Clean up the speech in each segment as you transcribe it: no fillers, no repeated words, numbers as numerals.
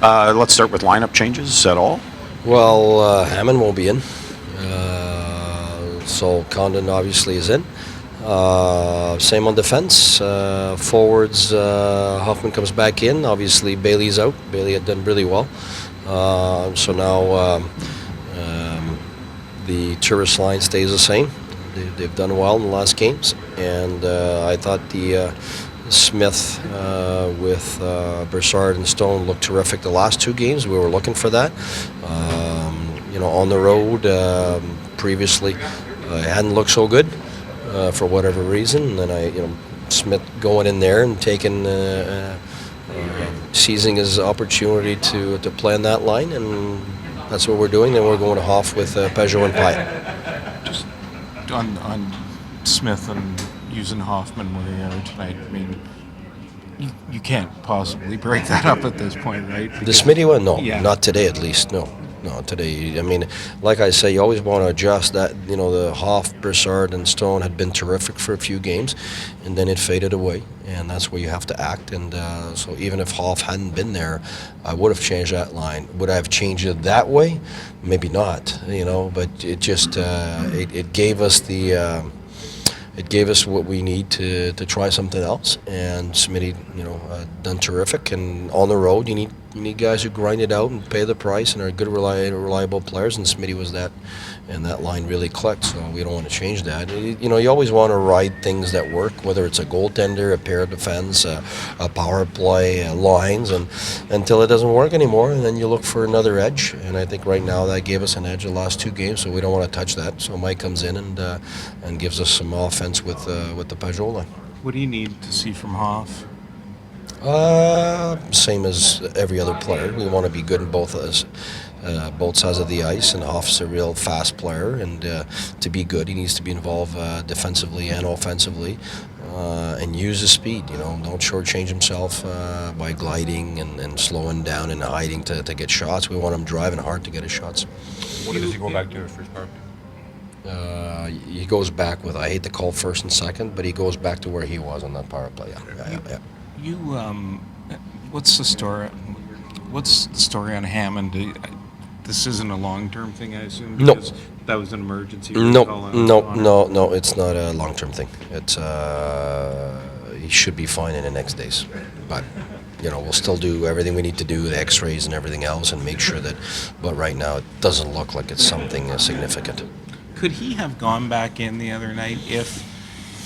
Let's start with lineup changes at all. Well, Hammond won't be in, so Condon obviously is in. Same on defense. Forwards, Hoffman comes back in. Obviously, Bailey's out. Bailey had done really well. So now the tourist line stays the same. They've done well in the last games, and I thought the Smith with Boucher and Stone looked terrific the last two games. We were looking for that. On the road previously, it hadn't looked so good for whatever reason. And then Smith going in there and taking, seizing his opportunity to play on that line, and that's what we're doing. Then we're going to Hoff with Peugeot and Pyatt. Just on Smith and using Hoffman where they are tonight. I mean, you can't possibly break that up at this point, right? The Smitty one, no, Yeah. not today at least, no. No, today, I mean, like I say, you always want to adjust that. The Hoff, Broussard, and Stone had been terrific for a few games, and then it faded away, and that's where you have to act. And so even if Hoff hadn't been there, I would have changed that line. Would I have changed it that way? Maybe not, but it just, it gave us the... It gave us what we need to try something else, and Smitty, done terrific. And on the road, you need guys who grind it out and pay the price and are good, reliable players. And Smitty was that, and that line really clicked. So we don't want to change that. You always want to ride things that work, whether it's a goaltender, a pair of defense, a power play, lines, and until it doesn't work anymore, and then you look for another edge. And I think right now that gave us an edge the last two games, so we don't want to touch that. So Mike comes in and gives us some offense with the Peugeot line. What do you need to see from Hoff? Same as every other player. We want to be good in both sides of the ice, and Hoff's a real fast player, and to be good, he needs to be involved defensively and offensively, and use his speed. Don't shortchange himself by gliding and slowing down and hiding to get shots. We want him driving hard to get his shots. What does he go back to his first power play? He goes back with, I hate to call first and second, but he goes back to where he was on that power play. Yeah. You, what's the story? What's the story on Hammond? This isn't a long-term thing, I assume. No. Because that was an emergency. No. It's not a long-term thing. It's he should be fine in the next days, but. We'll still do everything we need to do, the X-rays and everything else, and make sure that. But right now, it doesn't look like it's something significant. Could he have gone back in the other night if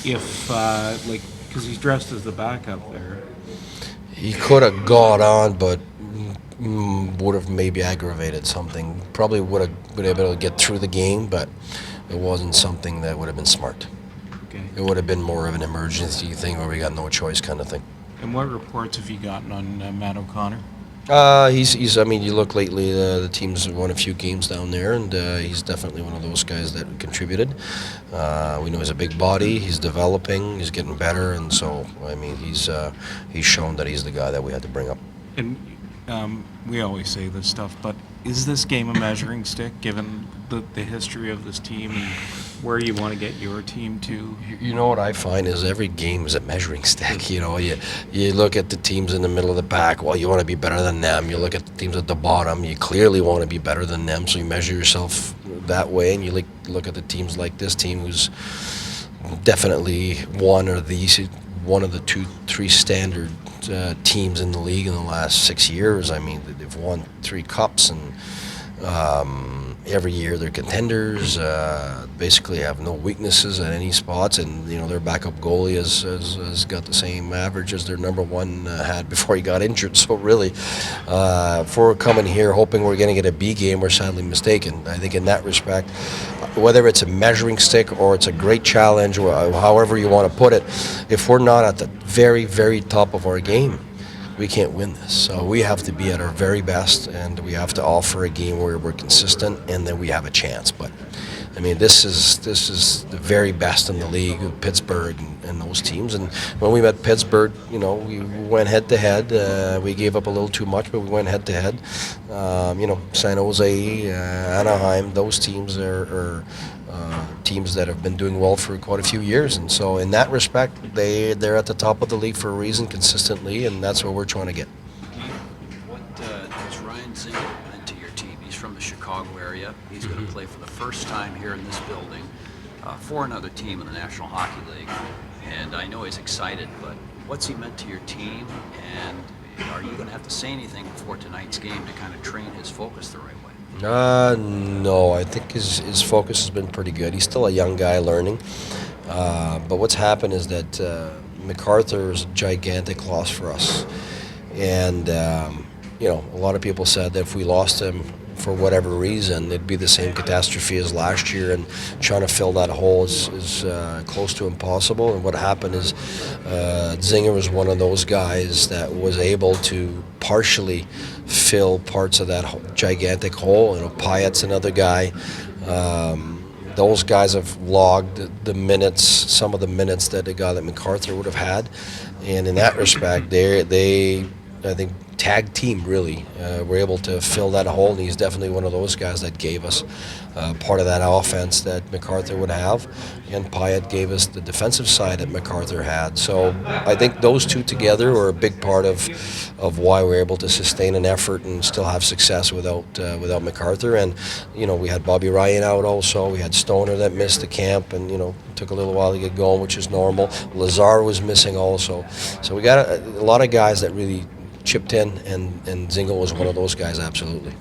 because he's dressed as the backup there? He could have got on, but would have maybe aggravated something. Probably would have been able to get through the game, but it wasn't something that would have been smart. Okay. It would have been more of an emergency thing where we got no choice kind of thing. And what reports have you gotten on Matt O'Connor? He's. I mean, you look lately. The team's won a few games down there, and he's definitely one of those guys that contributed. We know he's a big body. He's developing. He's getting better, and so I mean, he's shown that he's the guy that we had to bring up. And we always say this stuff, but is this game a measuring stick, given the history of this team and where you want to get your team to? You know what I find is every game is a measuring stick. You look at the teams in the middle of the pack. Well, you want to be better than them. You look at the teams at the bottom. You clearly want to be better than them. So you measure yourself that way, and you look at the teams like this team, who's definitely one of the 2-3 standard teams in the league in the last 6 years. I mean, they've won 3 cups, and every year they're contenders. Basically have no weaknesses at any spots, and their backup goalie has got the same average as their number one had before he got injured. So really, if we're coming here hoping we're going to get a B game, we're sadly mistaken. I think in that respect, whether it's a measuring stick or it's a great challenge, or however you want to put it, if we're not at the very, very top of our game, we can't win this. So we have to be at our very best, and we have to offer a game where we're consistent, and then we have a chance. But I mean, this is the very best in the league, Pittsburgh and those teams. And when we met Pittsburgh, we went head to head. We gave up a little too much, but we went head to head. San Jose, Anaheim, those teams are teams that have been doing well for quite a few years. And so in that respect, they're at the top of the league for a reason consistently, and that's what we're trying to get. What he's going to play for the first time here in this building for another team in the National Hockey League. And I know he's excited, but what's he meant to your team? And are you going to have to say anything before tonight's game to kind of train his focus the right way? No, I think his focus has been pretty good. He's still a young guy learning. But what's happened is that MacArthur is a gigantic loss for us. And, a lot of people said that if we lost him for whatever reason, it'd be the same catastrophe as last year, and trying to fill that hole is close to impossible. And what happened is Zinger was one of those guys that was able to partially fill parts of that gigantic hole. Pyatt's another guy. Those guys have logged the minutes, some of the minutes that a guy like MacArthur would have had, and in that respect, they I think tag team really were able to fill that hole, and he's definitely one of those guys that gave us part of that offense that MacArthur would have, and Pyatt gave us the defensive side that MacArthur had. So I think those two together were a big part of why we're able to sustain an effort and still have success without MacArthur. And we had Bobby Ryan out also. We had Stoner that missed the camp, and took a little while to get going, which is normal. Lazar was missing also. So we got a lot of guys that really chipped in, and Zingle was one of those guys, absolutely.